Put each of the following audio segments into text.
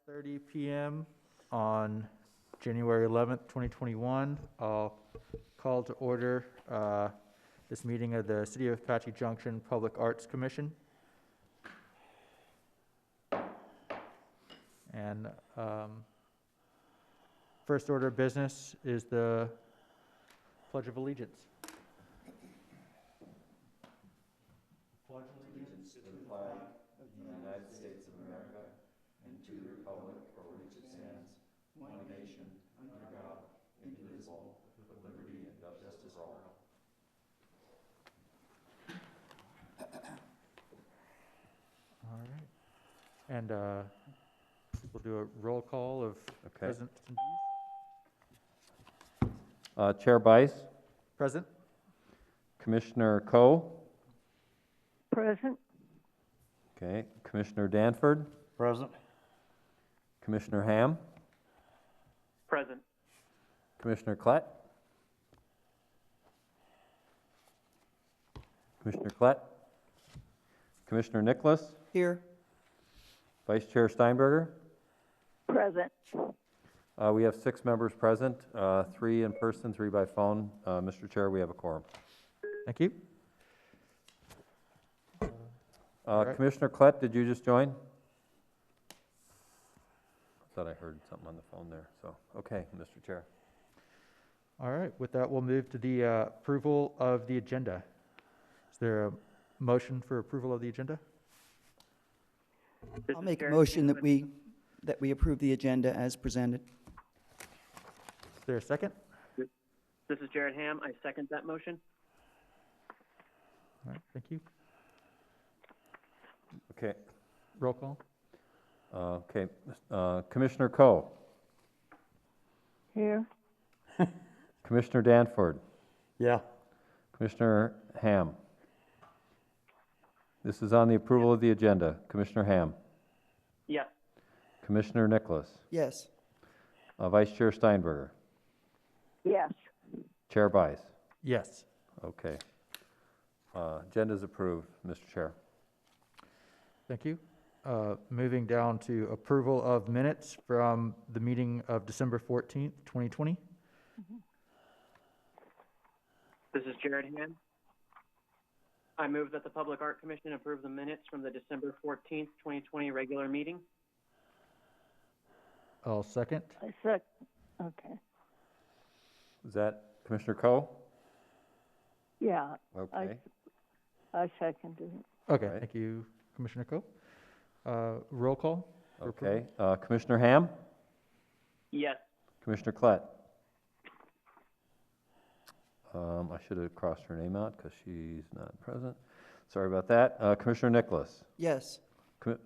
5:30 p.m. on January 11th, 2021. I'll call to order this meeting of the City of Apache Junction Public Arts Commission. And first order of business is the Pledge of Allegiance. Pledge allegiance to the flag of the United States of America and to the republic for which it stands, one nation, under God, indivisible, with liberty and justice for all. All right. And we'll do a roll call of present attendees. Chair Bice, Present. Commissioner Coe, Present. okay, Commissioner Danford, Present. Commissioner Ham, Present. Commissioner Klett, Commissioner Klett, Commissioner Nicholas, Here. Vice Chair Steinberger. Present. We have 6 members present, 3 in person, 3 by phone. Mr. Chair, we have a quorum. Thank you. Right. Commissioner Klett, did you just join? I thought I heard something on the phone there, so, okay, Mr. Chair. All right, with that, we'll move to the approval of the agenda. Is there a motion for approval of the agenda? This I'll is make a Jared motion that Hanlon. we approve the agenda as presented. Is there a second? This is Jared Ham. I second that motion. All right, thank you. Okay, Roll call. okay, Commissioner Coe, Here. Commissioner Danford, Yeah. Commissioner Ham. This is on the approval of the agenda. Commissioner Ham, Yes. Commissioner Nicholas, Yes. Vice Chair Steinberger, Yes. Chair Bice. Yes. Okay. Agenda is approved, Mr. Chair. Thank you. Moving down to approval of minutes from the meeting of December 14th, 2020. This is Jared Ham. I move that the Public Art Commission approve the minutes from the December 14th, 2020 regular meeting. I'll second. I sec. Okay. Is that Commissioner Coe? Yeah. Okay. I seconded it. Okay, Right. thank you, Commissioner Coe. Roll call. for approval. Okay. Commissioner Ham, Yes. Commissioner Klett. I should have crossed her name out because she's not present. Sorry about that. Commissioner Nicholas, Yes.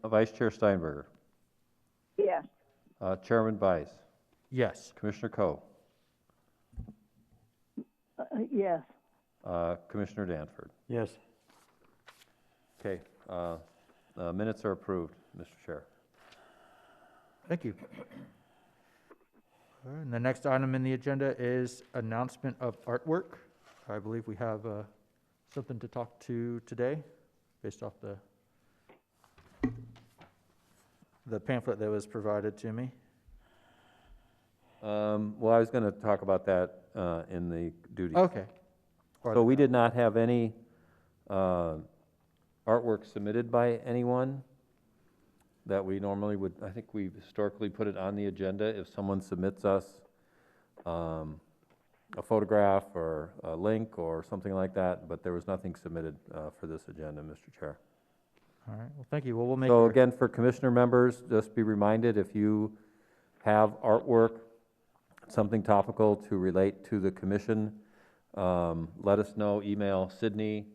Vice Chair Steinberger, Yes. Chairman Bice, Yes. Commissioner Coe, Yes. Commissioner Danford. Yes. Okay. Minutes are approved, Mr. Chair. Thank you. All right, and the next item in the agenda is announcement of artwork. I believe we have something to talk to today based off the pamphlet that was provided to me. Well, I was going to talk about that in the duties. Okay. So we did not have any artwork submitted by anyone that we normally would. I think we've historically put it on the agenda if someone submits us a photograph or a link or something like that, but there was nothing submitted for this agenda, Mr. Chair. All right, well, thank you. Well, we'll make. So our- again, for commissioner members, just be reminded, if you have artwork, something topical to relate to the commission, let us know, email Sydney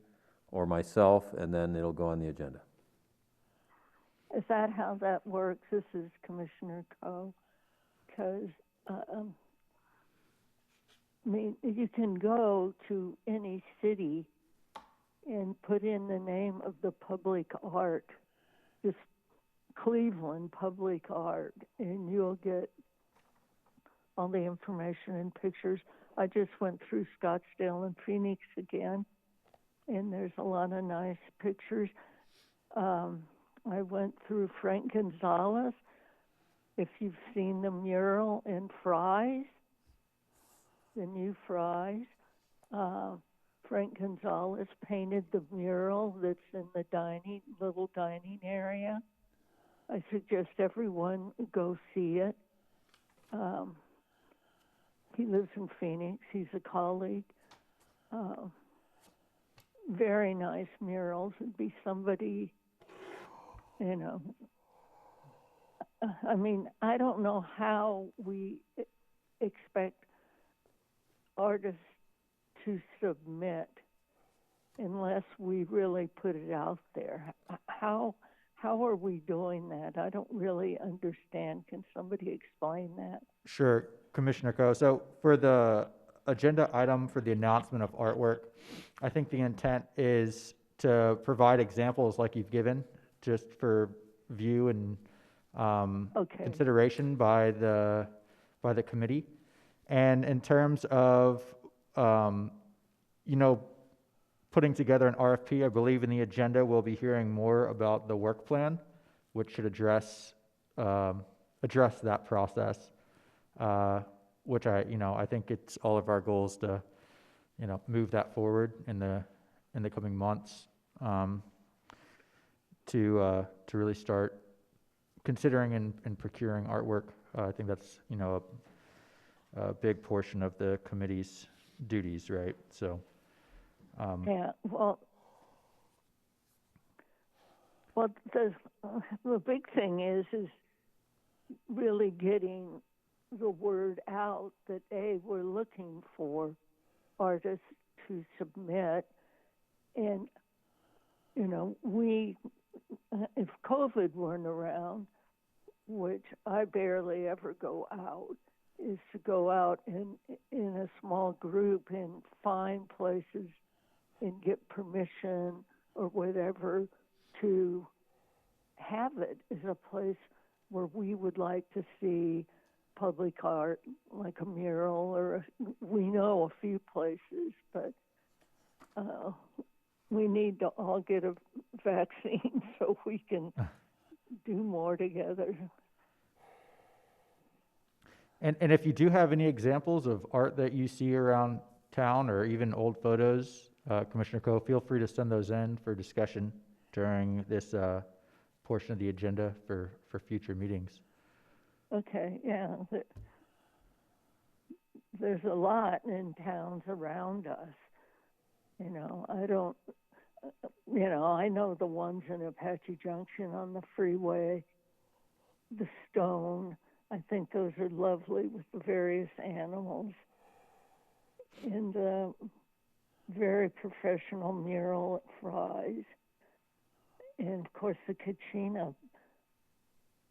or myself, and then it'll go on the agenda. Is that how that works? This is Commissioner Coe. Because, I mean, you can go to any city and put in the name of the public art, just Cleveland Public Art, and you'll get all the information and pictures. I just went through Scottsdale and Phoenix again, and there's a lot of nice pictures. I went through Frank Gonzalez, if you've seen the mural in Fry's, the new Fry's, Frank Gonzalez painted the mural that's in the little dining area. I suggest everyone go see it. He lives in Phoenix. He's a colleague. Very nice murals. It'd be somebody, you know. I mean, I don't know how we expect artists to submit unless we really put it out there. How are we doing that? I don't really understand. Can somebody explain that? Sure, Commissioner Coe. So for the agenda item for the announcement of artwork, I think the intent is to provide examples like you've given, just for view and Okay. consideration by the committee. And in terms of putting together an RFP, I believe in the agenda we'll be hearing more about the work plan, which should address that process. Which I think it's all of our goals to, move that forward in the coming months, to really start considering and procuring artwork. I think that's, a big portion of the committee's duties, right? So, Yeah. Well, the big thing is really getting the word out that we're looking for artists to submit, and if COVID weren't around, which I barely ever go out, is to go out in a small group and find places and get permission or whatever to have it as a place where we would like to see public art, like a mural, or we know a few places, but we need to all get a vaccine so we can do more together. and if you do have any examples of art that you see around town or even old photos, Commissioner Coe, feel free to send those in for discussion during this portion of the agenda for future meetings. Okay, yeah. There's a lot in towns around us. I know the ones in Apache Junction on the freeway, the stone. I think those are lovely with the various animals. And the very professional mural at Fry's. And of course the Kachina.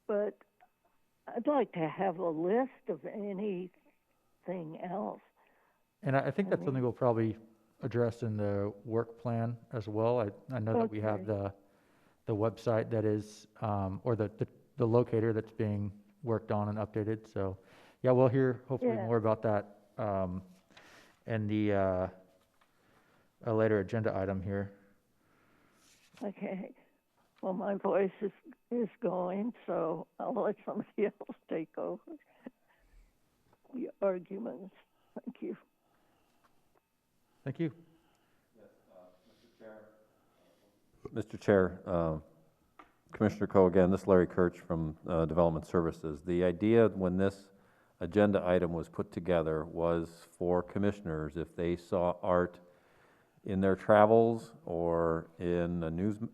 But I'd like to have a list of anything else. And I think that's something we'll probably address in the work plan as well. I know that we have the website that is, or the locator that's being worked on and updated. So yeah, we'll hear hopefully more about that in the a later agenda item here. Okay. Well, my voice is going, so I'll let somebody else take over the arguments. Thank you. Thank you. Mr. Chair, Commissioner Coe again, this is Larry Kirch from Development Services. The idea when this agenda item was put together was for commissioners, if they saw art in their travels or in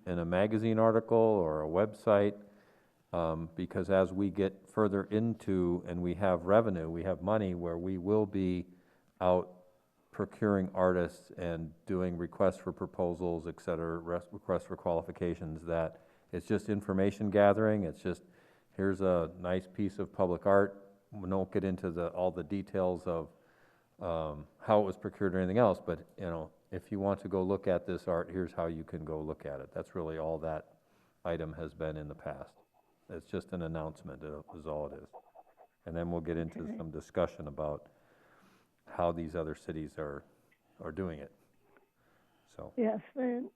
a magazine article or a website, because as we get further into and we have revenue, we have money where we will be out procuring artists and doing requests for proposals, et cetera, requests for qualifications, that it's just information gathering. It's just, here's a nice piece of public art. We don't get into all the details of how it was procured or anything else, but if you want to go look at this art, here's how you can go look at it. That's really all that item has been in the past. It's just an announcement, is all it is. And then we'll get into some discussion about how these other cities are doing it. So yes, and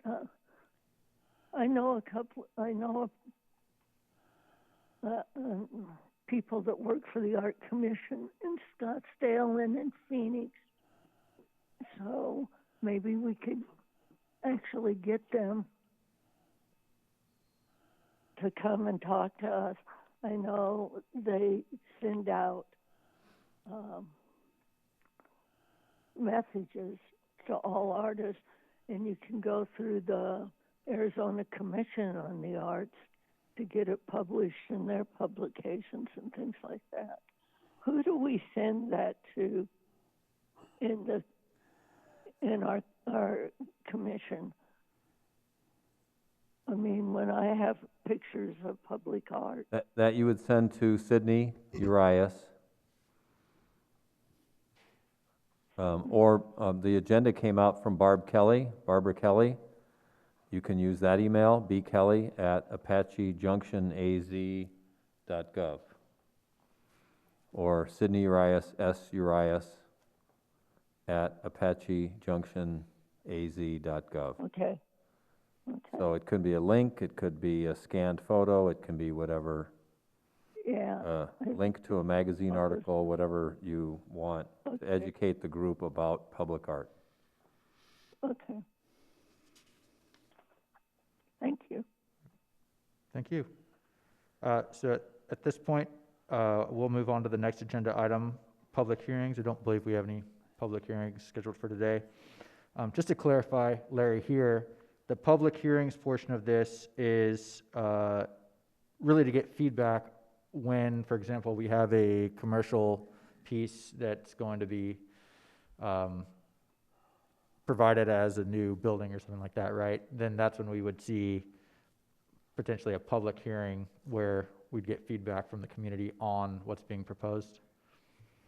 I know a couple. I know people that work for the Art Commission in Scottsdale and in Phoenix. So maybe we could actually get them to come and talk to us. I know they send out messages to all artists, and you can go through the Arizona Commission on the Arts to get it published in their publications and things like that. Who do we send that to in our commission? I mean, when I have pictures of public art. That you would send to Sydney Urias. Or the agenda came out from Barbara Kelly. You can use that email, bkelly@apachejunction.az.gov. Or Sydney Urias, surias@apachejunction.az.gov. Okay. So it could be a link, it could be a scanned photo, it can be whatever. Yeah. Link to a magazine article, whatever you want to educate the group about public art. Okay. Thank you. Thank you. So at this point, we'll move on to the next agenda item, public hearings. I don't believe we have any public hearings scheduled for today. Just to clarify, Larry, here, the public hearings portion of this is really to get feedback when, for example, we have a commercial piece that's going to be provided as a new building or something like that, right? Then that's when we would see potentially a public hearing where we'd get feedback from the community on what's being proposed.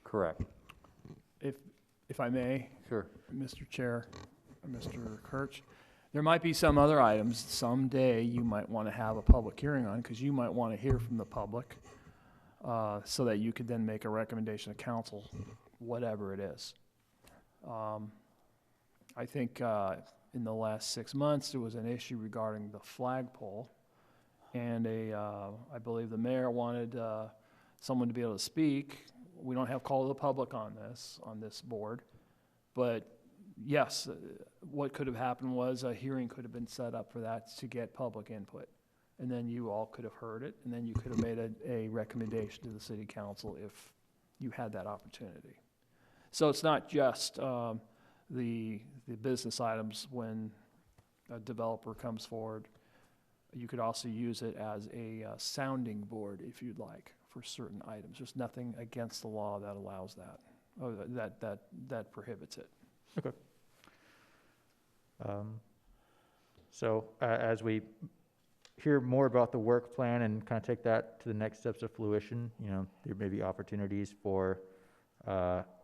Correct. If I may, Sure. Mr. Chair, Mr. Kirch, there might be some other items someday you might want to have a public hearing on, because you might want to hear from the public, so that you could then make a recommendation to council, whatever it is. I think in the last 6 months, there was an issue regarding the flagpole, and I believe the mayor wanted someone to be able to speak. We don't have call to the public on this board, but yes, what could have happened was a hearing could have been set up for that to get public input, and then you all could have heard it, and then you could have made a recommendation to the city council if you had that opportunity. So it's not just the business items when a developer comes forward. You could also use it as a sounding board if you'd like for certain items. There's nothing against the law that allows that, or that prohibits it. Okay. So as we hear more about the work plan and kind of take that to the next steps of fruition, there may be opportunities for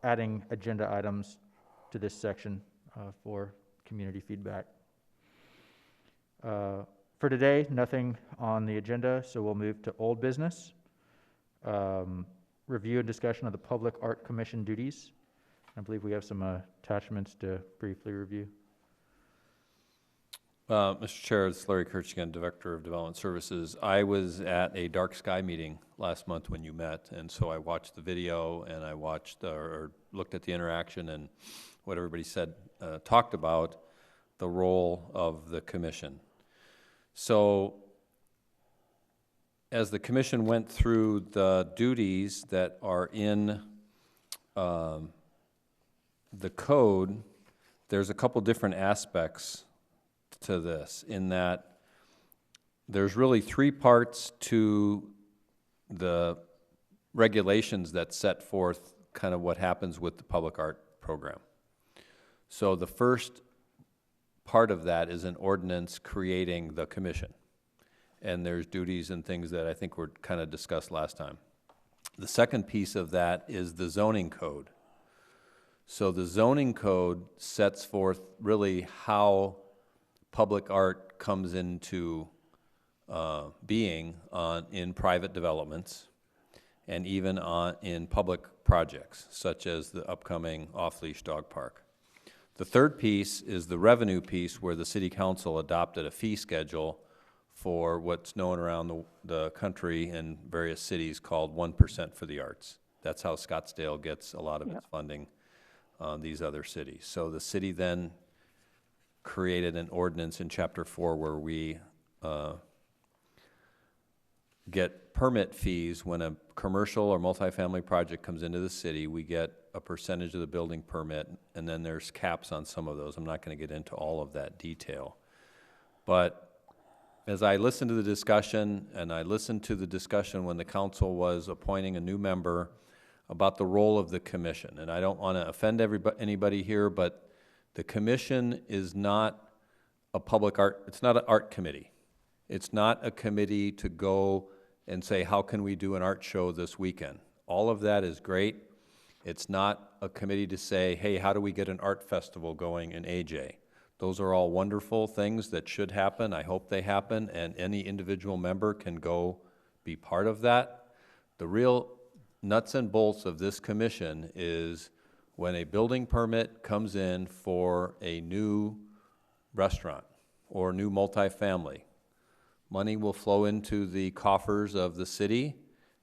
adding agenda items to this section for community feedback. For today, nothing on the agenda, so we'll move to old business. Review and discussion of the Public Art Commission duties. I believe we have some attachments to briefly review. Mr. Chair, it's Larry Kirch again, Director of Development Services. I was at a dark sky meeting last month when you met, and so I watched the video and I watched or looked at the interaction and what everybody said, talked about the role of the commission. So as the commission went through the duties that are in the code, there's a couple different aspects to this, in that there's really three parts to the regulations that set forth kind of what happens with the public art program. So the first part of that is an ordinance creating the commission, and there's duties and things that I think were kind of discussed last time. The second piece of that is the zoning code. So the zoning code sets forth really how public art comes into being in private developments and even in public projects, such as the upcoming off-leash dog park. The third piece is the revenue piece, where the city council adopted a fee schedule for what's known around the country and various cities called 1% for the arts. That's how Scottsdale gets a lot of its funding, these other cities. So the city then created an ordinance in Chapter 4 where we get permit fees when a commercial or multifamily project comes into the city. We get a percentage of the building permit, and then there's caps on some of those. I'm not going to get into all of that detail. But as I listened to the discussion, and I listened to the discussion when the council was appointing a new member about the role of the commission, and I don't want to offend anybody here, but the commission is not a public art, it's not an art committee. It's not a committee to go and say, how can we do an art show this weekend? All of that is great. It's not a committee to say, hey, how do we get an art festival going in AJ? Those are all wonderful things that should happen. I hope they happen, and any individual member can go be part of that. The real nuts and bolts of this commission is when a building permit comes in for a new restaurant or new multifamily. Money will flow into the coffers of the city,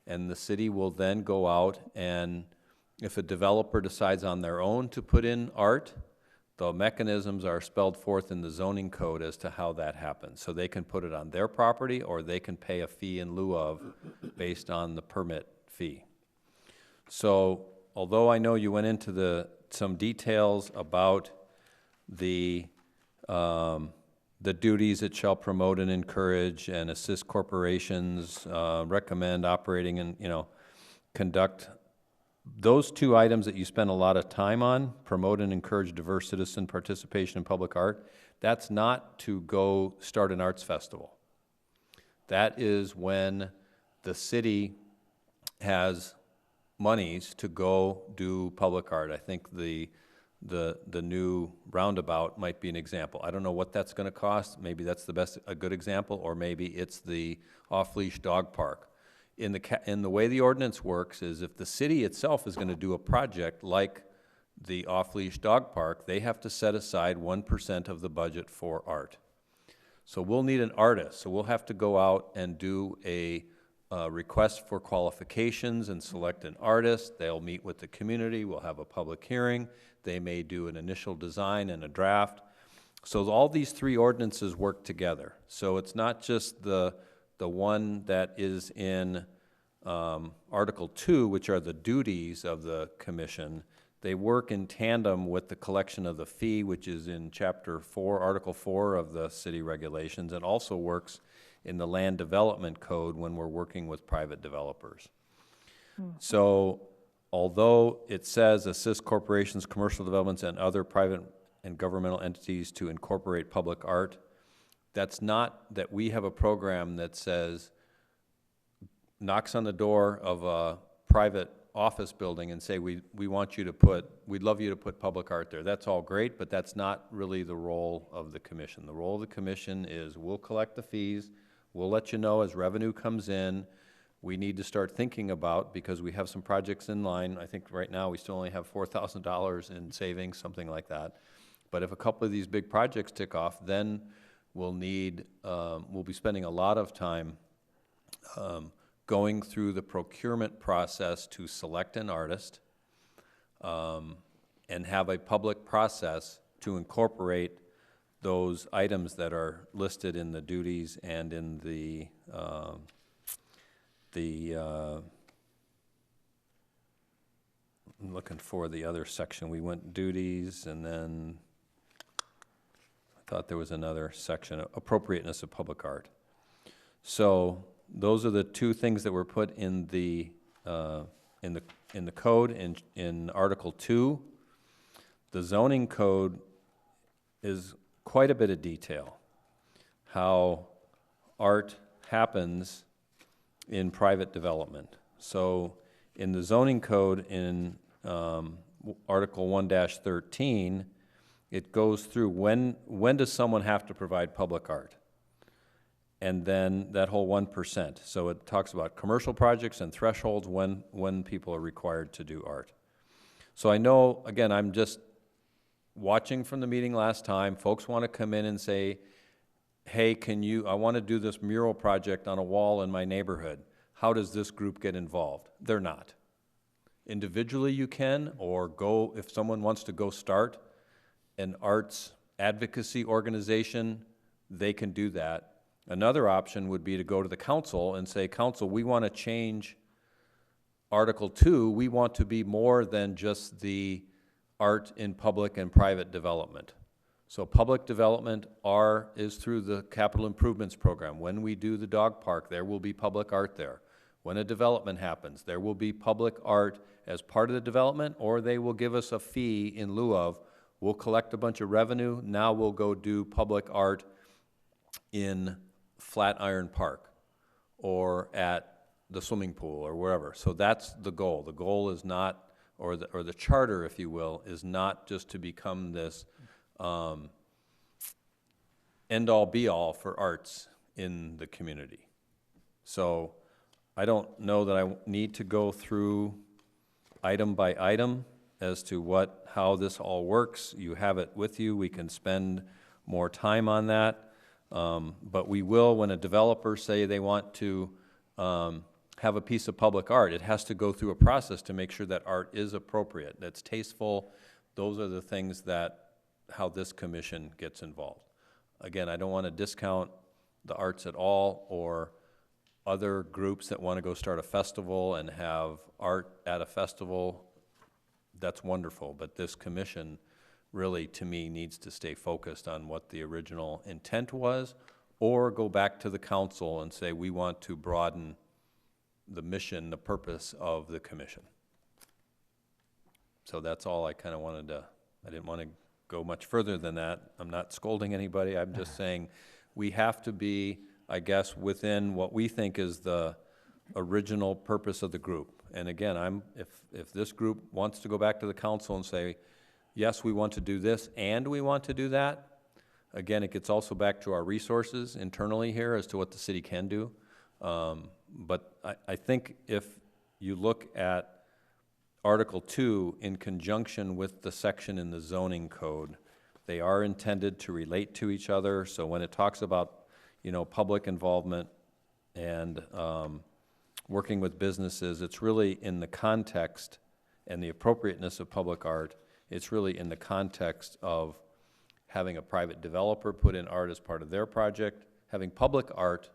and the city will then go out, and if a developer decides on their own to put in art, the mechanisms are spelled forth in the zoning code as to how that happens. So they can put it on their property, or they can pay a fee in lieu of based on the permit fee. So although I know you went into some details about the duties it shall promote and encourage and assist corporations, recommend operating and, conduct. Those two items that you spend a lot of time on, promote and encourage diverse citizen participation in public art, that's not to go start an arts festival. That is when the city has monies to go do public art. I think the new roundabout might be an example. I don't know what that's going to cost. Maybe that's a good example, or maybe it's the off-leash dog park. In the way the ordinance works is if the city itself is going to do a project like the off-leash dog park, they have to set aside 1% of the budget for art. So we'll need an artist. So we'll have to go out and do a request for qualifications and select an artist. They'll meet with the community. We'll have a public hearing. They may do an initial design and a draft. So all these three ordinances work together. So it's not just the one that is in Article 2, which are the duties of the commission. They work in tandem with the collection of the fee, which is in Chapter 4, Article 4 of the city regulations, and also works in the land development code when we're working with private developers. So although it says assist corporations, commercial developments, and other private and governmental entities to incorporate public art, that's not that we have a program that says, knocks on the door of a private office building and say, we'd love you to put public art there. That's all great, but that's not really the role of the commission. The role of the commission is we'll collect the fees, we'll let you know as revenue comes in. We need to start thinking about, because we have some projects in line. I think right now we still only have $4,000 in savings, something like that. But if a couple of these big projects tick off, then we'll be spending a lot of time going through the procurement process to select an artist and have a public process to incorporate those items that are listed in the duties and in the I'm looking for the other section. We went duties, and then I thought there was another section, appropriateness of public art. So those are the two things that were put in the code in Article 2. The zoning code is quite a bit of detail, how art happens in private development. So in the zoning code in Article 1-13, it goes through when does someone have to provide public art? And then that whole 1%. So it talks about commercial projects and thresholds when people are required to do art. So I know, again, I'm just watching from the meeting last time, folks want to come in and say, hey, I want to do this mural project on a wall in my neighborhood. How does this group get involved? They're not. Individually you can, or if someone wants to go start an arts advocacy organization, they can do that. Another option would be to go to the council and say, council, we want to change Article 2. We want to be more than just the art in public and private development. So public development is through the capital improvements program. When we do the dog park, there will be public art there. When a development happens, there will be public art as part of the development, or they will give us a fee in lieu of. We'll collect a bunch of revenue. Now we'll go do public art in Flatiron Park or at the swimming pool or wherever. So that's the goal. The goal is not, or the charter, if you will, is not just to become this end-all be-all for arts in the community. So I don't know that I need to go through item by item as to how this all works. You have it with you. We can spend more time on that. But we will, when a developer say they want to have a piece of public art, it has to go through a process to make sure that art is appropriate, that's tasteful. Those are the things how this commission gets involved. Again, I don't want to discount the arts at all, or other groups that want to go start a festival and have art at a festival. That's wonderful, but this commission really, to me, needs to stay focused on what the original intent was, or go back to the council and say, we want to broaden the mission, the purpose of the commission. So that's all I kind of wanted to, I didn't want to go much further than that. I'm not scolding anybody. I'm just saying we have to be, I guess, within what we think is the original purpose of the group. And again, if this group wants to go back to the council and say, yes, we want to do this and we want to do that, again, it gets also back to our resources internally here as to what the city can do. But I think if you look at Article 2 in conjunction with the section in the zoning code, they are intended to relate to each other. So when it talks about, public involvement and working with businesses, it's really in the context and the appropriateness of public art. It's really in the context of having a private developer put in art as part of their project, having public art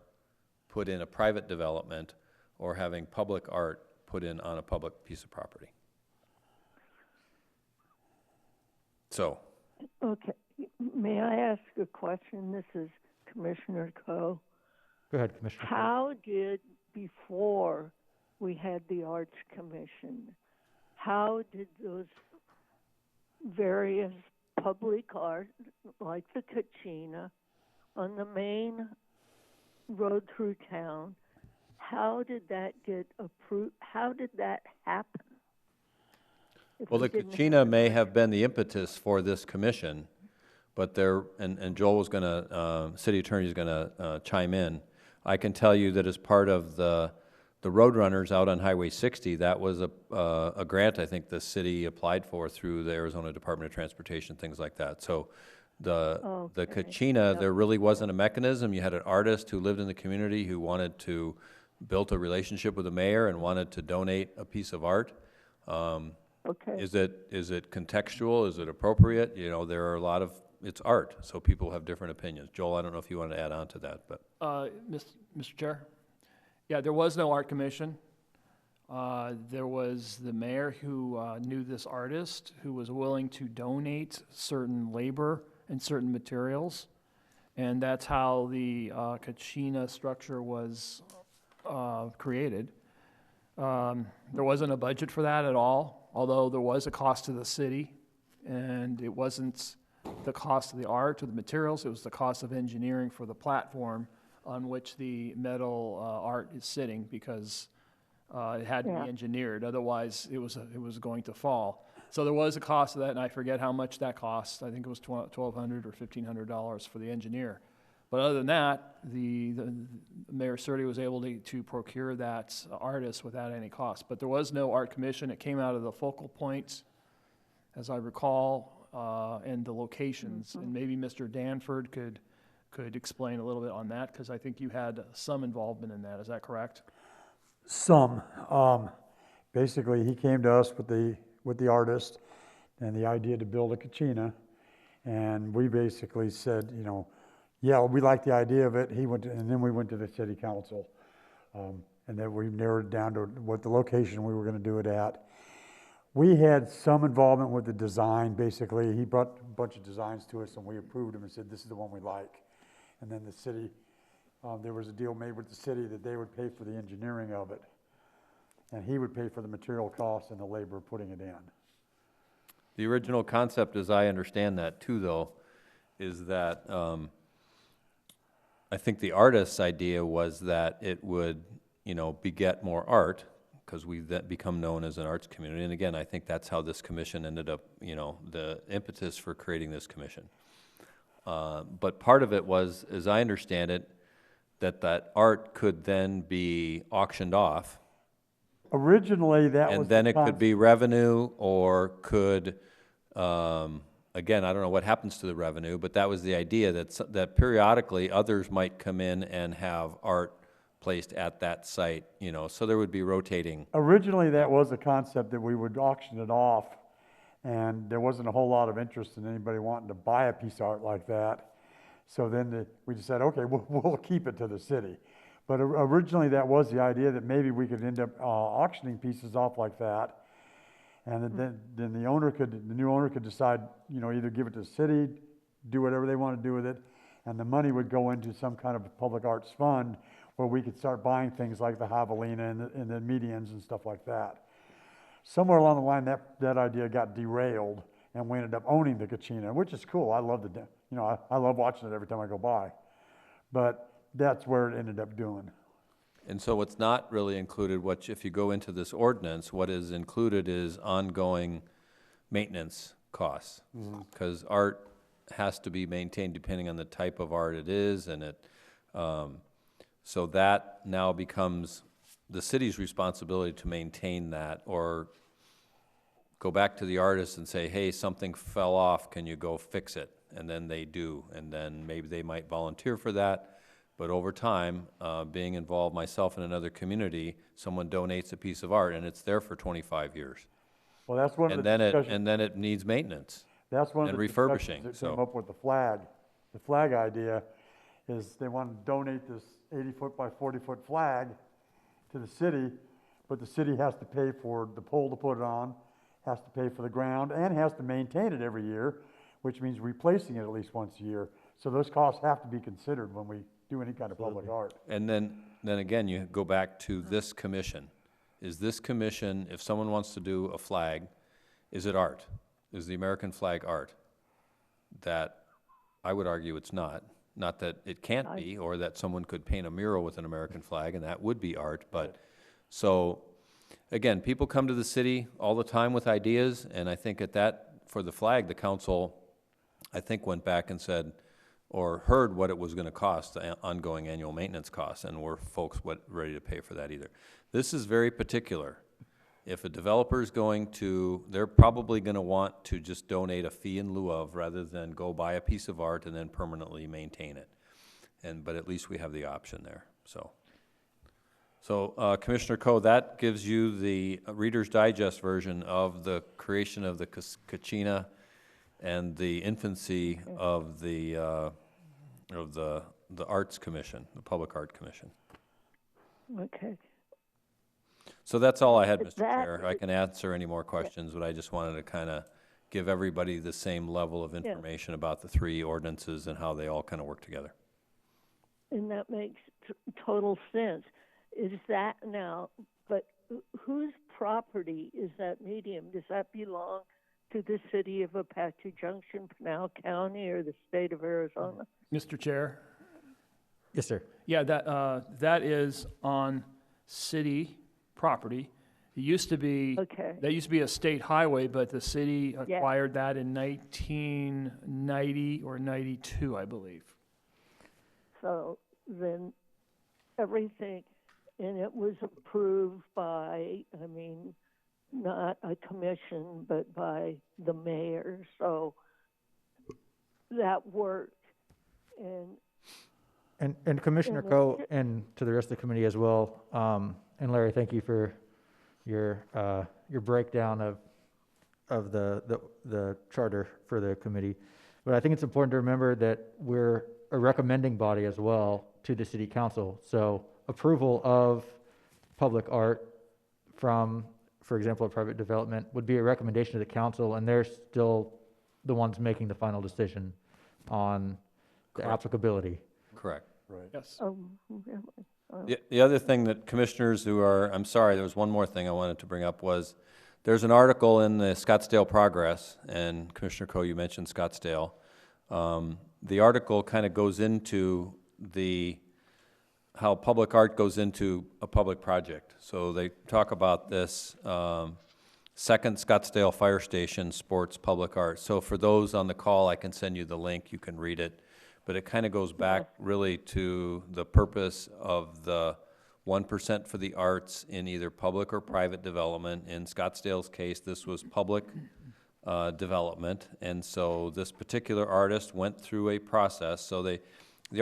put in a private development, or having public art put in on a public piece of property. So. Okay, may I ask a question? This is Commissioner Coe. Go ahead, Commissioner. How did, before we had the Arts Commission, how did those various public art, like the Kachina, on the main road through town, how did that get approved? How did that happen? Well, the Kachina may have been the impetus for this commission, but and Joel was going to, city attorney is going to chime in. I can tell you that as part of the Roadrunners out on Highway 60, that was a grant I think the city applied for through the Arizona Department of Transportation, things like that. So the Kachina, there really wasn't a mechanism. You had an artist who lived in the community who wanted to build a relationship with the mayor and wanted to donate a piece of art. Okay. Is it contextual? Is it appropriate? There are a lot of, it's art, so people have different opinions. Joel, I don't know if you want to add on to that, but. Mr. Chair? Yeah, there was no art commission. There was the mayor who knew this artist, who was willing to donate certain labor and certain materials, and that's how the Kachina structure was created. There wasn't a budget for that at all, although there was a cost to the city, and it wasn't the cost of the art or the materials, it was the cost of engineering for the platform on which the metal art is sitting, because it had to be engineered, otherwise it was going to fall. So there was a cost to that, and I forget how much that cost. I think it was $1,200 or $1,500 for the engineer. But other than that, the Mayor Surtee was able to procure that artist without any cost. But there was no art commission. It came out of the focal points, as I recall, and the locations. And maybe Mr. Danford could could explain a little bit on that, because I think you had some involvement in that. Is that correct? Some. Basically, he came to us with the artist and the idea to build a kachina, and we basically said, you know, yeah, we like the idea of it. And then we went to the city council, and then we narrowed it down to what the location we were going to do it at. We had some involvement with the design. Basically, he brought a bunch of designs to us, and we approved them and said, this is the one we like. And then the city, there was a deal made with the city that they would pay for the engineering of it, and he would pay for the material costs and the labor of putting it in. The original concept, as I understand that too, though, is that I think the artist's idea was that it would, you know, beget more art, because we then become known as an arts community. And again, I think that's how this commission ended up, you know, the impetus for creating this commission. But part of it was, as I understand it, that art could then be auctioned off. Originally, that was And then the it could be revenue, or could, again, I don't know what happens to the revenue, but that was the idea, that periodically others might come in and have art placed at that site, you know, so there would be rotating. Originally, that was a concept that we would auction it off, and there wasn't a whole lot of interest in anybody wanting to buy a piece of art like that. So then we just said, okay, we'll keep it to the city. But originally, that was the idea, that maybe we could end up auctioning pieces off like that, and then the new owner could decide, you know, either give it to the city, do whatever they want to do with it, and the money would go into some kind of public arts fund where we could start buying things like the javelina and the medians and stuff like that. Somewhere along the line, that idea got derailed, and we ended up owning the kachina, which is cool. I love I love watching it every time I go by. But that's where it ended up doing. And so what's not really included, if you go into this ordinance, what is included is ongoing maintenance costs. Because art has to be maintained depending on the type of art it is, and so that now becomes the city's responsibility to maintain that, or go back to the artist and say, hey, something fell off, can you go fix it? And then they do, and then maybe they might volunteer for that. But over time, being involved myself in another community, someone donates a piece of art, and it's there for 25 years. Well, that's one of And the then and then it needs maintenance. That's one of and the refurbishing, discussions so. that came up with the flag. The flag idea is they want to donate this 80-foot by 40-foot flag to the city, but the city has to pay for the pole to put it on, has to pay for the ground, and has to maintain it every year, which means replacing it at least once a year. So those costs have to be considered when we do any kind of public art. And then again, you go back to this commission. Is this commission, if someone wants to do a flag, is it art? Is the American flag art? That, I would argue it's not. Not that it can't be, or that someone could paint a mural with an American flag, and that would be art, but, so, again, people come to the city all the time with ideas, and I think for the flag, the council, I think, went back and said, or heard what it was gonna cost, the ongoing annual maintenance costs, and were folks ready to pay for that either. This is very particular. If a developer's they're probably gonna want to just donate a fee in lieu of, rather than go buy a piece of art and then permanently maintain it. But at least we have the option there, so. So, Commissioner Coe, that gives you the Reader's Digest version of the creation of the kachina and the infancy of the Arts Commission, the Public Art Commission. Okay. So that's all I had, Mr. That- Chair. I can answer any more questions, but I just wanted to kind of give everybody the same level of information about the three ordinances and how they all kind of work together. And that makes total sense. Is that now, but whose property is that medium? Does that belong to the city of Apache Junction, Pinal County, or the state of Arizona? Mr. Chair? Yes, sir. Yeah, that is on city property. It used to be, Okay. that used to be a state highway, but the city Yeah. acquired that in 1990 or 92, I believe. So then everything, and it was approved by, not a commission, but by the mayor. So that worked. And And Commissioner And Coe, and to the rest of the committee as well, and Larry, thank you for your breakdown of the charter for the committee. But I think it's important to remember that we're a recommending body as well to the city council. So approval of public art from, for example, a private development would be a recommendation to the council, and they're still the ones making the final decision on the Correct. applicability. Correct. Right. Yes. Oh, really? Oh, The other thing that commissioners who are, I'm sorry, there was one more thing I wanted to bring up was, there's an article in the Scottsdale Progress, and Commissioner Coe, you mentioned Scottsdale. The article kind of goes into how public art goes into a public project. So they talk about this, second Scottsdale Fire Station sports public art. So for those on the call, I can send you the link, you can read it. But it kind of goes back really to the purpose of the 1% for the arts in either public or private development. In Scottsdale's case, this was public development, and so this particular artist went through a process. So the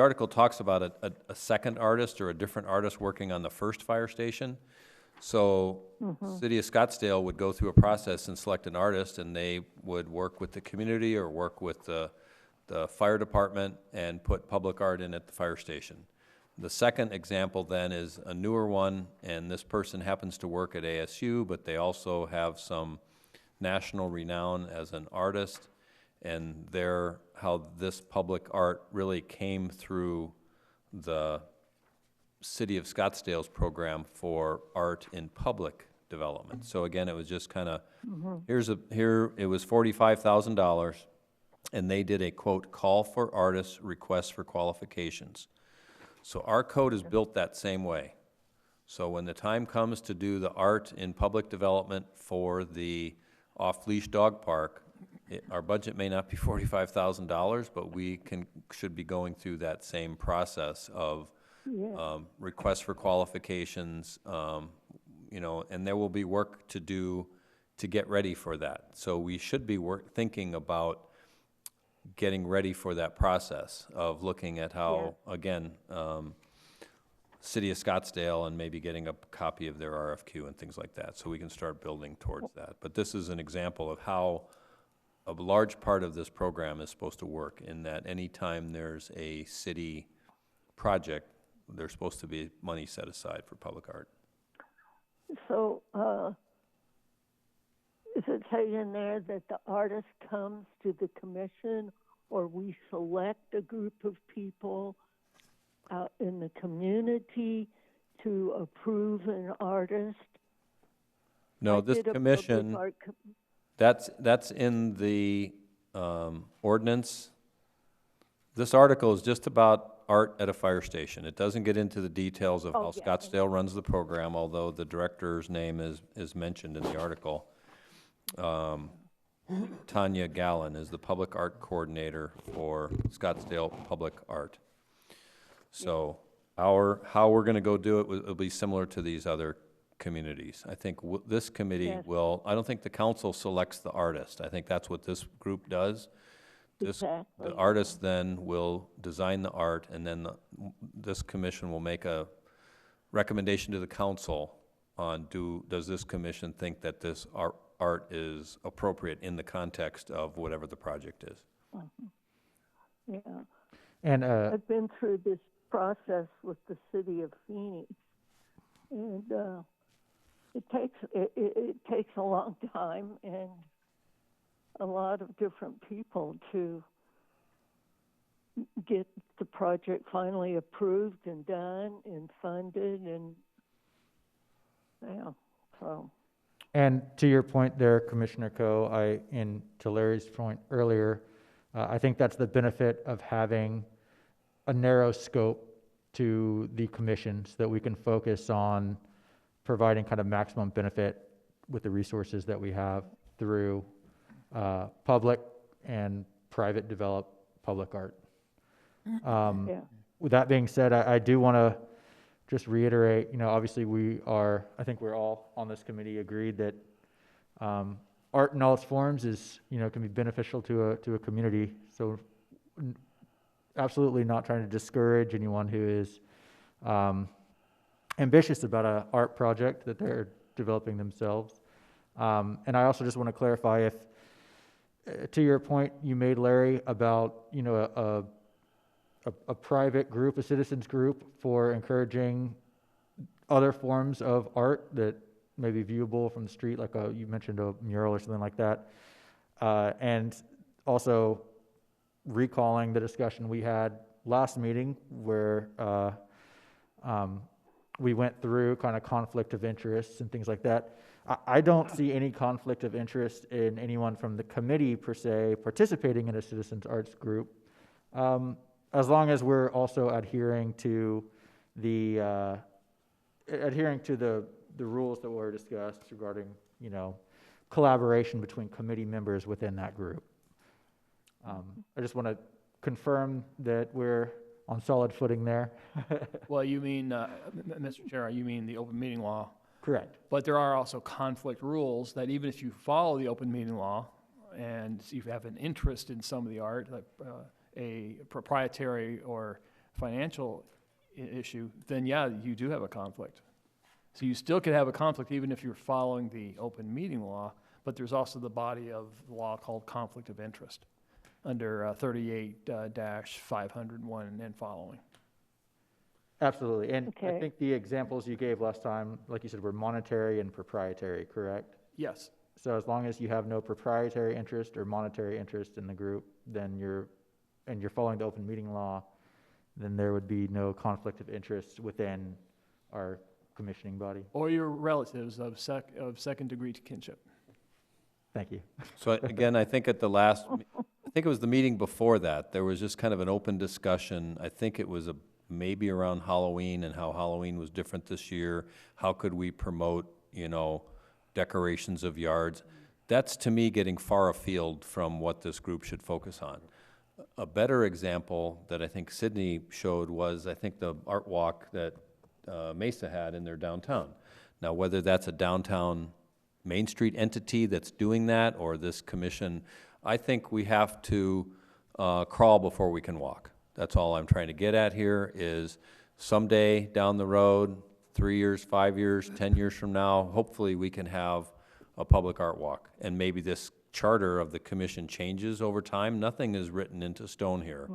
article talks about a second artist or a different artist working on the first fire station. So City of Scottsdale would go through a process and select an artist, and they would work with the community or work with the fire department and put public art in at the fire station. The second example then is a newer one, and this person happens to work at ASU, but they also have some national renown as an artist, and how this public art really came through the City of Scottsdale's program for art in public development. So again, it was just kind of, here it was $45,000, and they did a, quote, call for artists, request for qualifications. So our code is built that same way. So when the time comes to do the art in public development for the off-leash dog park, our budget may not be $45,000, but we should be going through that same process of requests for qualifications, and there will be work to do to get ready for that. So we should be thinking about getting ready for that process of looking at how, again, City of Scottsdale and maybe getting a copy of their RFQ and things like that, so we can start building towards that. But this is an example of how a large part of this program is supposed to work, in that anytime there's a city project, there's supposed to be money set aside for public art. So, is it saying there that the artist comes to the commission, or we select a group of people out in the community to approve an artist? No, I this did a commission, public art that's in the ordinance. This article is just about art at a fire station. It doesn't get into the details of how Scottsdale runs the program, although the director's name is mentioned in the article. Tanya Gallen is the public art coordinator for Scottsdale Public Art. So how we're going to go do it will be similar to these other communities. I think this committee will, I don't think the council selects the artist. I think that's what this group does. The artist then will design the art, and then this commission will make a recommendation to the council on does this commission think that this art is appropriate in the context of whatever the project is. Yeah. And I've been through this process with the city of Phoenix, and it takes a long time and a lot of different people to get the project finally approved and done and funded, and so. And to your point there, Commissioner Coe, and to Larry's point earlier, I think that's the benefit of having a narrow scope to the commission, so that we can focus on providing kind of maximum benefit with the resources that we have through public and private developed public art. With that being said, I do want to just reiterate, obviously I think we're all on this committee agreed that art in all its forms is, can be beneficial to a community. So absolutely not trying to discourage anyone who is ambitious about an art project that they're developing themselves. And I also just want to clarify if, to your point you made, Larry, about, you know, a private group, a citizens group for encouraging other forms of art that may be viewable from the street, like you mentioned a mural or something like that. And also recalling the discussion we had last meeting where we went through kind of conflict of interests and things like that. I don't see any conflict of interest in anyone from the committee per se participating in a citizens arts group, as long as we're also adhering to the rules that were discussed regarding, you know, collaboration between committee members within that group. I just want to confirm that we're on solid footing there. Well, you mean, Mr. Chair, you mean the open meeting law. Correct. But there are also conflict rules that even if you follow the open meeting law and you have an interest in some of the art, like a proprietary or financial issue, then yeah, you do have a conflict. So you still could have a conflict even if you're following the open meeting law, but there's also the body of law called conflict of interest under 38-501 and following. Absolutely. And I Okay. think the examples you gave last time, like you said, were monetary and proprietary, correct? Yes. So as long as you have no proprietary interest or monetary interest in the group, then you're following the open meeting law, then there would be no conflict of interest within our commissioning body. Or your relatives of second degree kinship. Thank you. So again, I think at the last, I think it was the meeting before that, there was just kind of an open discussion. I think it was maybe around Halloween and how Halloween was different this year. How could we promote, you know, decorations of yards? That's, to me, getting far afield from what this group should focus on. A better example that I think Sydney showed was, I think, the art walk that Mesa had in their downtown. Now, whether that's a downtown Main Street entity that's doing that or this commission, I think we have to crawl before we can walk. That's all I'm trying to get at here is someday down the road, 3 years, 5 years, 10 years from now, hopefully we can have a public art walk. And maybe this charter of the commission changes over time. Nothing is written into stone here.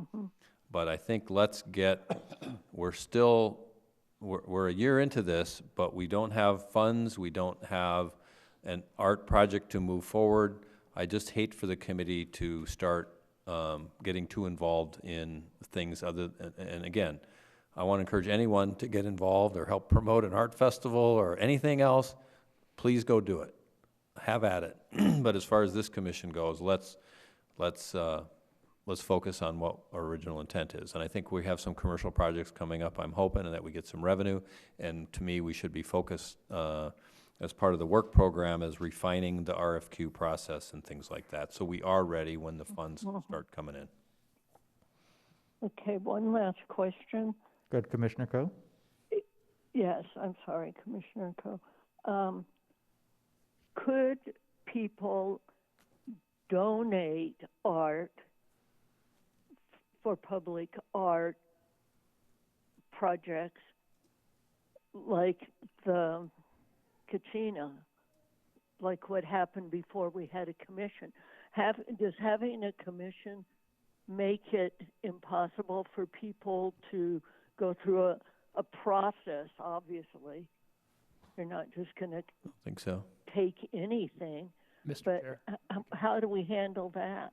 But I think we're a year into this, but we don't have funds, we don't have an art project to move forward. I just hate for the committee to start getting too involved in things and again, I want to encourage anyone to get involved or help promote an art festival or anything else, please go do it. Have at it. But as far as this commission goes, let's focus on what our original intent is. And I think we have some commercial projects coming up, I'm hoping, and that we get some revenue. And to me, we should be focused as part of the work program as refining the RFQ process and things like that. So we are ready when the funds start coming in. Okay, one last question. Good, Commissioner Coe? Yes, I'm sorry, Commissioner Coe. Could people donate art for public art projects like the Katina, like what happened before we had a commission? Does having a commission make it impossible for people to go through a process? Obviously, they're not just going to I think so. take anything, Mr. but Chair. how do we handle that?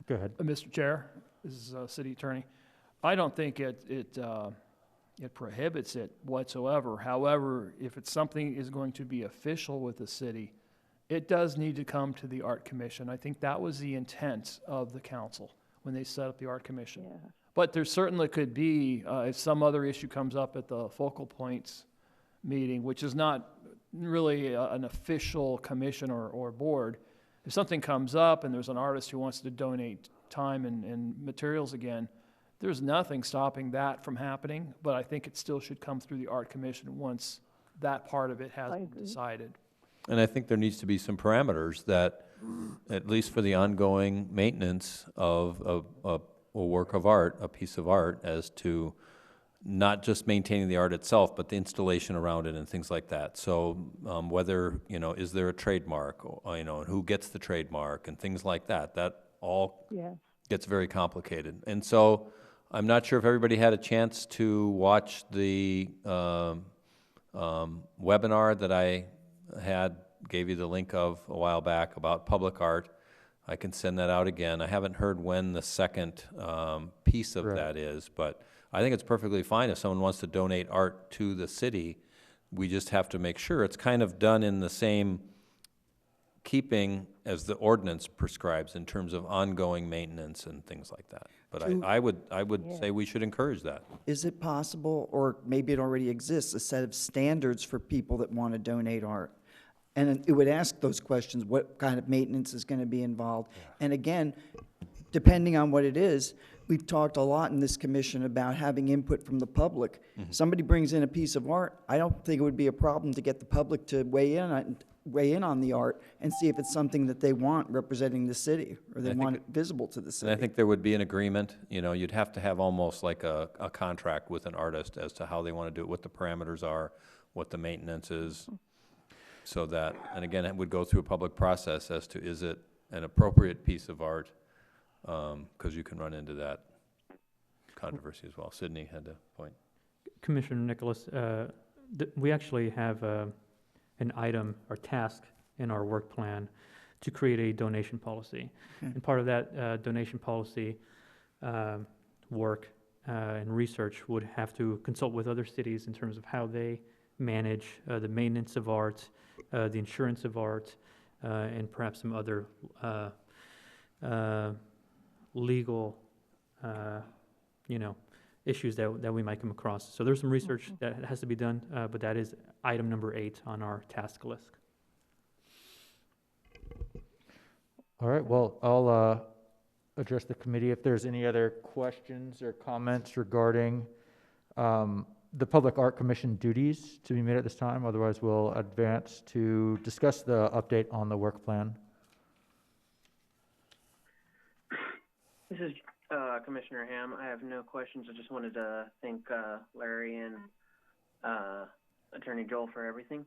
Go ahead. Mr. Chair, this is City Attorney. I don't think it prohibits it whatsoever. However, if it's something is going to be official with the city, it does need to come to the Art Commission. I think that was the intent of the council when they set up the Art Commission. Yeah. But there certainly could be, if some other issue comes up at the focal points meeting, which is not really an official commission or board, if something comes up and there's an artist who wants to donate time and materials again, there's nothing stopping that from happening, but I think it still should come through the Art Commission once that part of it has been decided. And I think there needs to be some parameters that, at least for the ongoing maintenance of a work of art, a piece of art, as to not just maintaining the art itself, but the installation around it and things like that. So whether, is there a trademark, or, and who gets the trademark and things like that, that all Yes. gets very complicated. And so I'm not sure if everybody had a chance to watch the webinar that I gave you the link of a while back about public art. I can send that out again. I haven't heard when the second piece of Right. that is, but I think it's perfectly fine if someone wants to donate art to the city. We just have to make sure it's kind of done in the same keeping as the ordinance prescribes in terms of ongoing maintenance and things like that. But I would Yeah. say we should encourage that. Is it possible, or maybe it already exists, a set of standards for people that want to donate art? And it would ask those questions, what kind of maintenance is going to be involved? And again, depending on what it is, we've talked a lot in this commission about having input from the public. Somebody brings in a piece of art, I don't think it would be a problem to get the public to weigh in on the art and see if it's something that they want representing the city, or they I think want it visible to the city. And I think there would be an agreement, you'd have to have almost like a contract with an artist as to how they want to do it, what the parameters are, what the maintenance is, so that, and again, it would go through a public process as to, is it an appropriate piece of art? Because you can run into that controversy as well. Sydney had a point. Commissioner Nicholas, we actually have an item or task in our work plan to create a donation policy. Okay. And part of that donation policy work and research would have to consult with other cities in terms of how they manage the maintenance of art, the insurance of art, and perhaps some other legal, issues that we might come across. So there's some research that has to be done, but that is item number 8 on our task list. All right, well, I'll address the committee if there's any other questions or comments regarding the Public Art Commission duties to be made at this time. Otherwise, we'll advance to discuss the update on the work plan. This is Commissioner Ham. I have no questions. I just wanted to thank Larry and Attorney Joel for everything.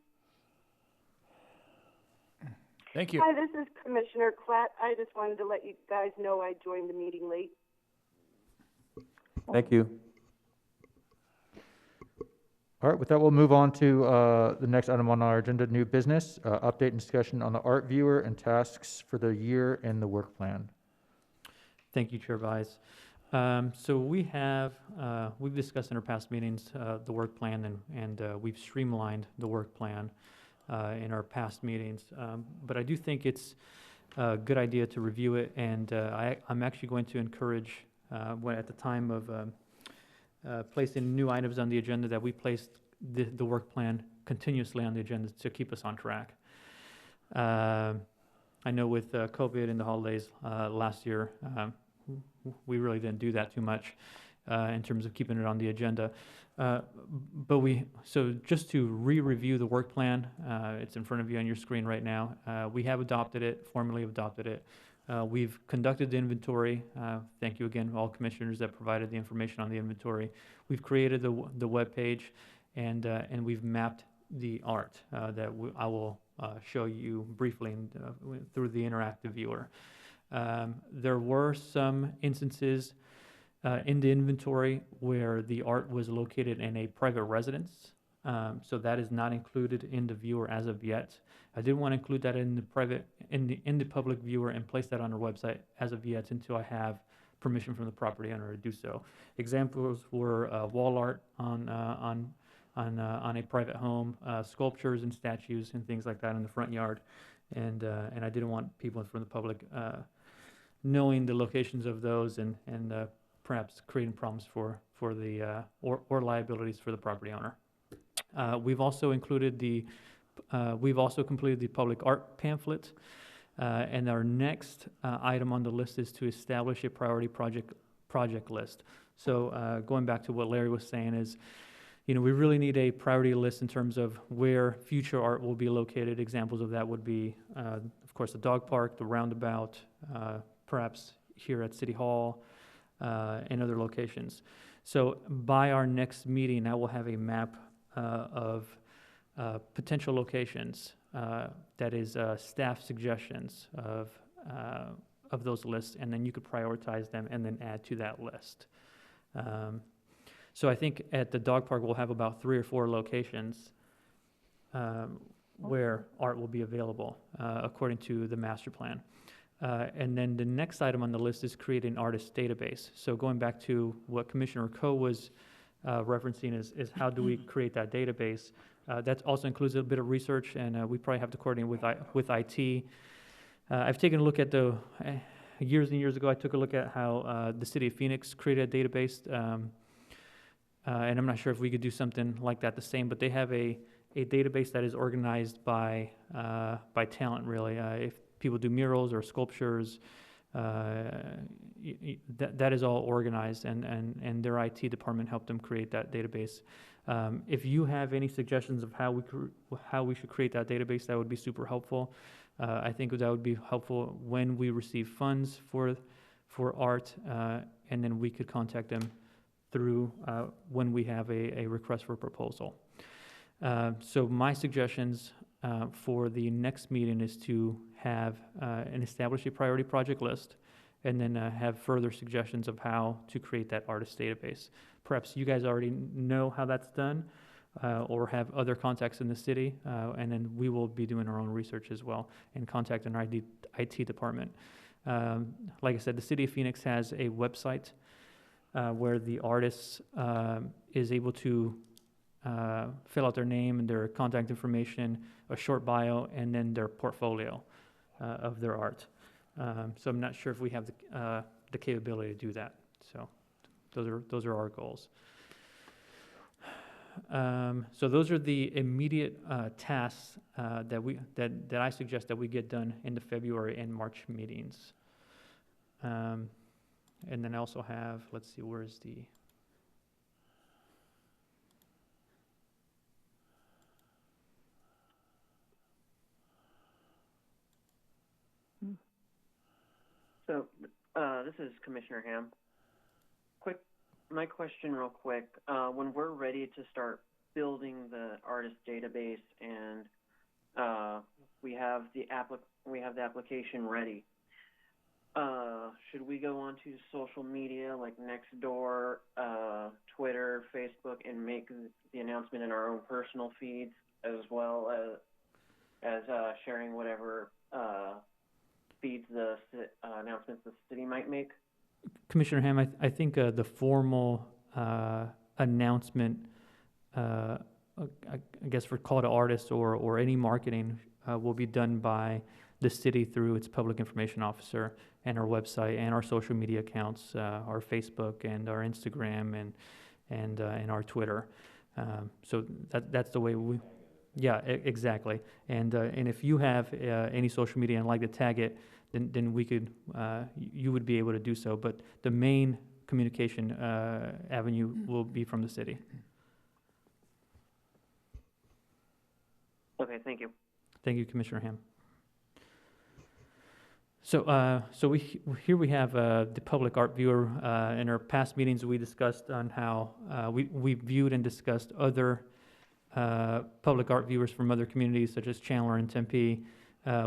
Thank you. Hi, this is Commissioner Klatt. I just wanted to let you guys know I joined the meeting late. Thank you. All right, with that, we'll move on to the next item on our agenda, new business, update and discussion on the art viewer and tasks for the year in the work plan. Thank you, Chair Vise. So we've discussed in our past meetings the work plan, and we've streamlined the work plan in our past meetings. But I do think it's a good idea to review it, and I'm actually going to encourage, when at the time of placing new items on the agenda, that we place the work plan continuously on the agenda to keep us on track. I know with COVID and the holidays last year, we really didn't do that too much in terms of keeping it on the agenda. So just to re-review the work plan, it's in front of you on your screen right now. We have formally adopted it. We've conducted the inventory. Thank you again, all commissioners that provided the information on the inventory. We've created the web page, and we've mapped the art that I will show you briefly through the interactive viewer. There were some instances in the inventory where the art was located in a private residence, so that is not included in the viewer as of yet. I didn't want to include that in the public viewer and place that on our website as of yet until I have permission from the property owner to do so. Examples were wall art on a private home, sculptures and statues and things like that in the front yard, and I didn't want people from the public knowing the locations of those and perhaps creating problems for the or liabilities for the property owner. We've also completed the public art pamphlet, and our next item on the list is to establish a priority project list. So going back to what Larry was saying is, we really need a priority list in terms of where future art will be located. Examples of that would be, of course, the dog park, the roundabout, perhaps here at City Hall, and other locations. So by our next meeting, I will have a map of potential locations, that is staff suggestions of those lists, and then you could prioritize them and then add to that list. So I think at the dog park, we'll have about 3 or 4 locations where art will be available, according to the master plan. And then the next item on the list is create an artist database. So going back to what Commissioner Coe was referencing is how do we create that database? That also includes a bit of research, and we probably have to coordinate with IT. I've taken a look at years and years ago, I took a look at how the city of Phoenix created a database, and I'm not sure if we could do something like that the same, but they have a database that is organized by talent, really. If people do murals or sculptures, that is all organized, and their IT department helped them create that database. If you have any suggestions of how we should create that database, that would be super helpful. I think that would be helpful when we receive funds for art, and then we could contact them through when we have a request for proposal. So my suggestions for the next meeting is to have and establish a priority project list, and then have further suggestions of how to create that artist database. Perhaps you guys already know how that's done, or have other contacts in the city, and then we will be doing our own research as well and contact an IT department. Like I said, the city of Phoenix has a website where the artist is able to fill out their name and their contact information, a short bio, and then their portfolio of their art. So I'm not sure if we have the capability to do that. So those are our goals. So those are the immediate tasks that I suggest that we get done in the February and March meetings. And then I also have, let's see, where's the... So, this is Commissioner Ham. My question real quick, when we're ready to start building the artist database and we have the application ready, should we go onto social media like Nextdoor, Twitter, Facebook, and make the announcement in our own personal feeds, as well as sharing whatever feeds the announcements the city might make? Commissioner Ham, I think the formal announcement, I guess for call to artists or any marketing, will be done by the city through its public information officer and our website and our social media accounts, our Facebook and our Instagram and our Twitter. So that's the way we. Yeah, exactly. And if you have any social media and like to tag it, then we could, you would be able to do so. But the main communication avenue will be from the city. Okay, thank you. Thank you, Commissioner Ham. So, here we have the public art viewer. In our past meetings, we discussed on how we viewed and discussed other public art viewers from other communities such as Chandler and Tempe.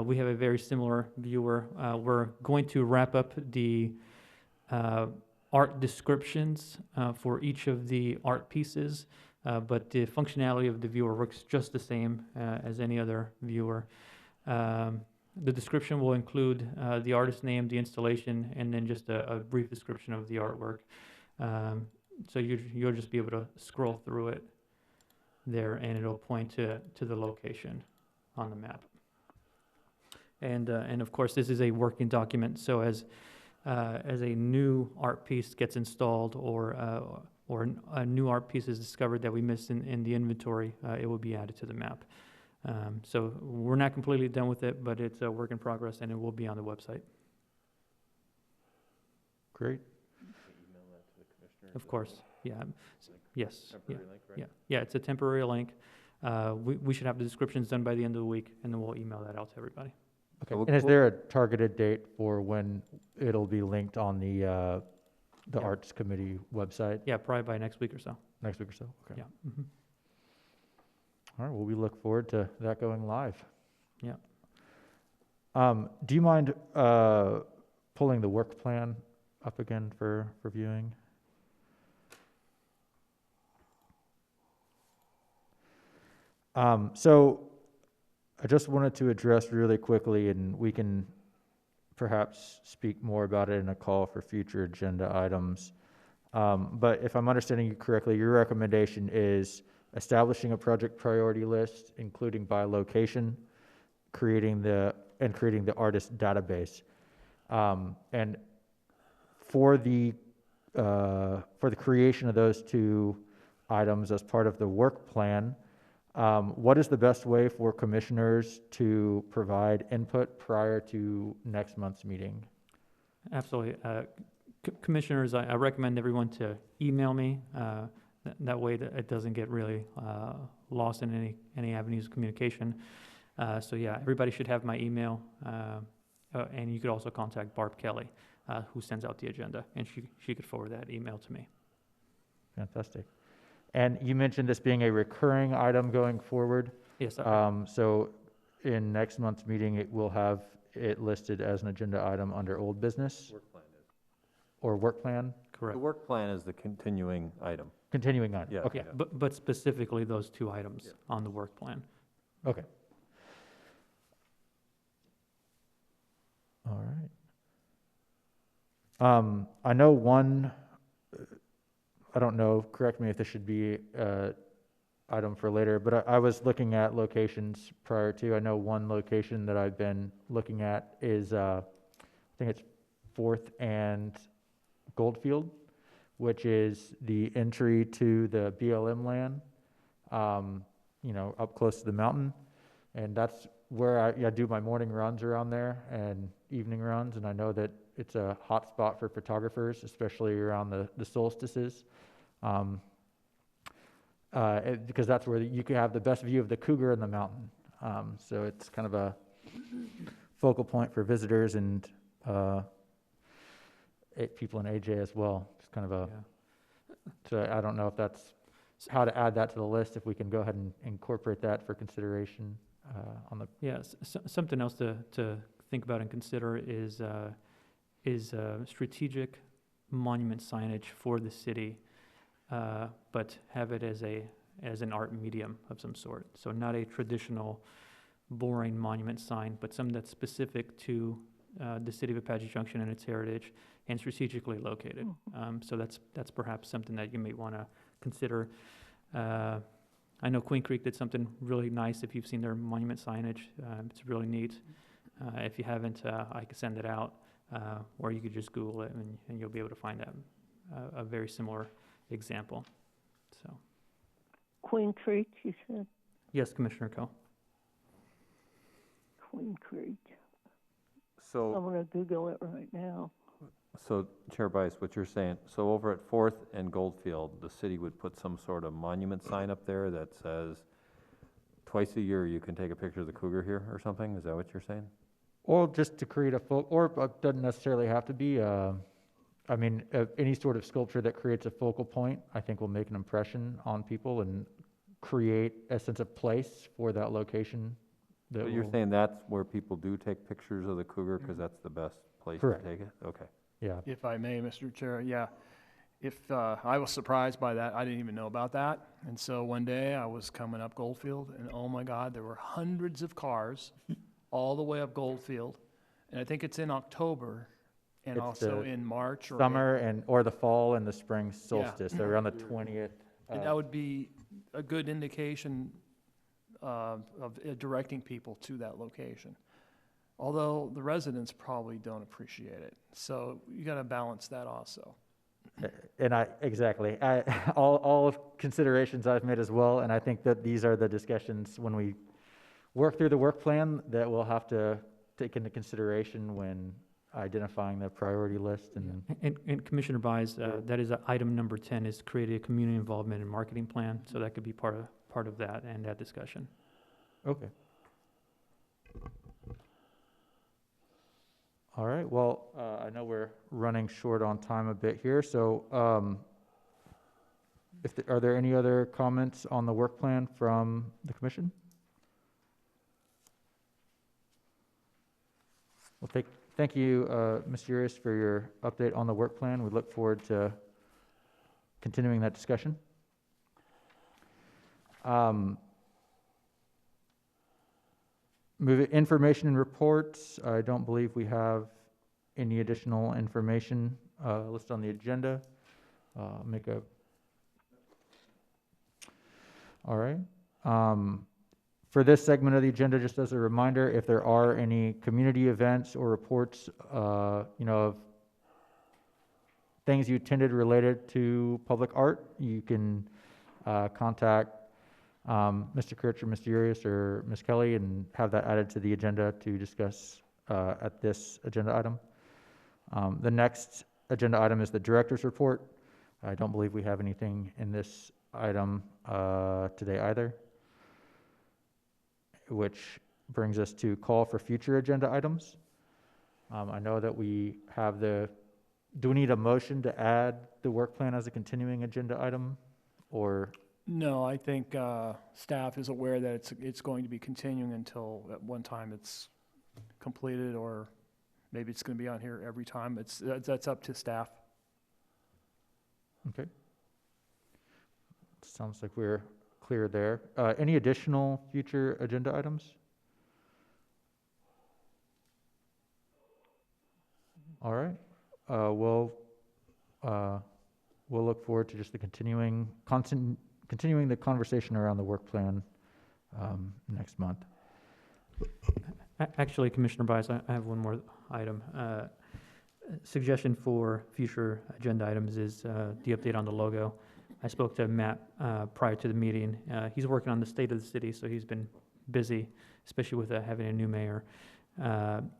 We have a very similar viewer. We're going to wrap up the art descriptions for each of the art pieces, but the functionality of the viewer works just the same as any other viewer. The description will include the artist's name, the installation, and then just a brief description of the artwork. So you'll just be able to scroll through it there, and it'll point to the location on the map. And of course, this is a working document. So as a new art piece gets installed or a new art piece is discovered that we missed in the inventory, it will be added to the map. So we're not completely done with it, but it's a work in progress, and it will be on the website. Great. Email that to the commissioner. Of course, yeah. Yes. Temporary link, right? Yeah, it's a temporary link. We should have the descriptions done by the end of the week, and then we'll email that out to everybody. Okay. And is there a targeted date for when it'll be linked on the the Yeah. Arts Committee website Yeah, probably by next week or so. next week or so? Okay. Yeah. Mhm. All right, well, we look forward to that going live. Yeah. Do you mind pulling the work plan up again for viewing? So I just wanted to address really quickly, and we can perhaps speak more about it in a call for future agenda items. But if I'm understanding you correctly, your recommendation is establishing a project priority list, including by location, creating the artist database. And for the creation of those two items as part of the work plan, what is the best way for commissioners to provide input prior to next month's meeting? Absolutely. Commissioners, I recommend everyone to email me. That way that it doesn't get really lost in any avenues of communication. So yeah, everybody should have my email. And you could also contact Barb Kelly, who sends out the agenda, and she could forward that email to me. Fantastic. And you mentioned this being a recurring item going forward. Yes. So in next month's meeting, it will have it listed as an agenda item under old business Work plan is. or work plan, Correct. The work plan is the continuing item. continuing on. Yeah. Okay, Yeah, but specifically those two items Yeah. on the work plan. okay. All right. I know one, I don't know, correct me if this should be item for later, but I was looking at locations prior to. I know one location that I've been looking at is, I think it's 4th and Goldfield, which is the entry to the BLM land, up close to the mountain. And that's where I do my morning runs around there and evening runs. And I know that it's a hot spot for photographers, especially around the solstices. Because that's where you can have the best view of the cougar in the mountain. So it's kind of a focal point for visitors and people in AJ as well. It's kind of a, so I don't know if that's how to add that to the list, if we can go ahead and incorporate that for consideration on the. Yes, something else to think about and consider is strategic monument signage for the city, but have it as an art medium of some sort. So not a traditional, boring monument sign, but something that's specific to the city of Apache Junction and its heritage, and strategically located. So that's perhaps something that you may want to consider. I know Queen Creek did something really nice. If you've seen their monument signage, it's really neat. If you haven't, I could send it out, or you could just Google it, and you'll be able to find a very similar example. So, Queen Creek, you said? yes, Commissioner Coe. Queen Creek. I'm So, gonna Google it right now. so Chair Bice, what you're saying, so over at 4th and Goldfield, the city would put some sort of monument sign up there that says, twice a year you can take a picture of the cougar here or something? Is that what you're saying? Or just to create or it doesn't necessarily have to be, any sort of sculpture that creates a focal point, I think will make an impression on people and create a sense of place for that location. So you're saying that's where people do take pictures of the cougar because that's the best place Correct. to take it? Okay. Yeah, If I may, Mr. Chair, yeah. If, I was surprised by that. I didn't even know about that. And so one day I was coming up Goldfield, and oh my God, there were hundreds of cars all the way up Goldfield. And I think it's in October and It's also the in March or summer or the fall and the spring solstice, so around the 20th. And that would be a good indication of directing people to that location. Although the residents probably don't appreciate it. So you got to balance that also. And all of considerations I've made as well, and I think that these are the discussions when we work through the work plan that we'll have to take into consideration when identifying the priority list. And Commissioner Bies, that is item number 10, is create a community involvement and marketing plan. So that could be part of that and that discussion. Okay. All right, well, I know we're running short on time a bit here, so are there any other comments on the work plan from the commission? Well, thank you, Ms. Urias, for your update on the work plan. We look forward to continuing that discussion. Information and reports. I don't believe we have any additional information listed on the agenda. All right. For this segment of the agenda, just as a reminder, if there are any community events or reports, of things you attended related to public art, you can contact Mr. Kirch or Mr. Urias or Ms. Kelly and have that added to the agenda to discuss at this agenda item. The next agenda item is the director's report. I don't believe we have anything in this item today either, which brings us to call for future agenda items. I know that we have do we need a motion to add the work plan as a continuing agenda item, or? No, I think staff is aware that it's going to be continuing until at one time it's completed, or maybe it's going to be on here every time. That's up to staff. Okay. Sounds like we're clear there. Any additional future agenda items? All right. We'll look forward to just the continuing the conversation around the work plan next month. Actually, Commissioner Bias, I have one more item. Suggestion for future agenda items is the update on the logo. I spoke to Matt prior to the meeting. He's working on the state of the city, so he's been busy, especially with having a new mayor.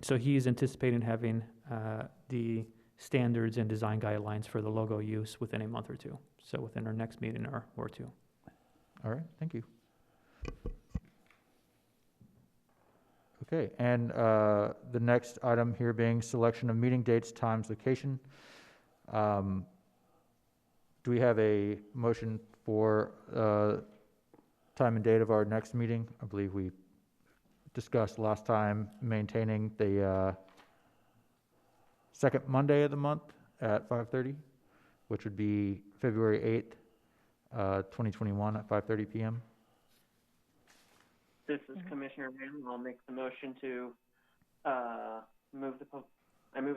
So he's anticipating having the standards and design guidelines for the logo use within a month or two. So within our next meeting or two. All right, thank you. Okay, and the next item here being selection of meeting dates, times, location. Do we have a motion for time and date of our next meeting? I believe we discussed last time maintaining the second Monday of the month at 5:30, which would be February 8th, 2021 at 5:30 p.m. This is Commissioner Ham. I'll make the motion to move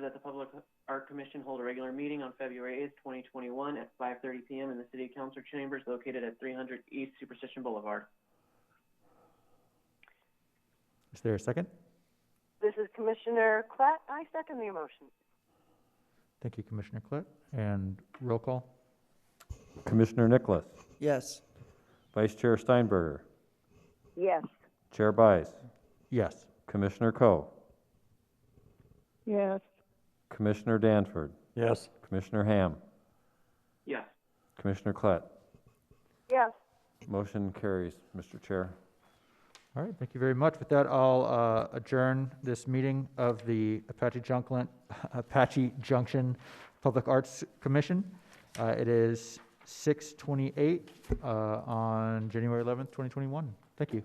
that the Public Art Commission hold a regular meeting on February 8th, 2021 at 5:30 p.m. in the City Council Chambers located at 300 East Superstition Boulevard. Is there a second? This is Commissioner Klatt. I second the motion. Thank you, Commissioner Klett. And roll call? Commissioner Nicholas, Yes. Vice Chair Steinberger, Yes. Chair Bice, Yes. Commissioner Coe, Yes. Commissioner Danford, Yes. Commissioner Ham, Yes. Commissioner Klett. Yes. Motion carries, Mr. Chair. All right, thank you very much. With that, I'll adjourn this meeting of the Apache Junction Public Arts Commission. It is 6:28 on January 11th, 2021. Thank you.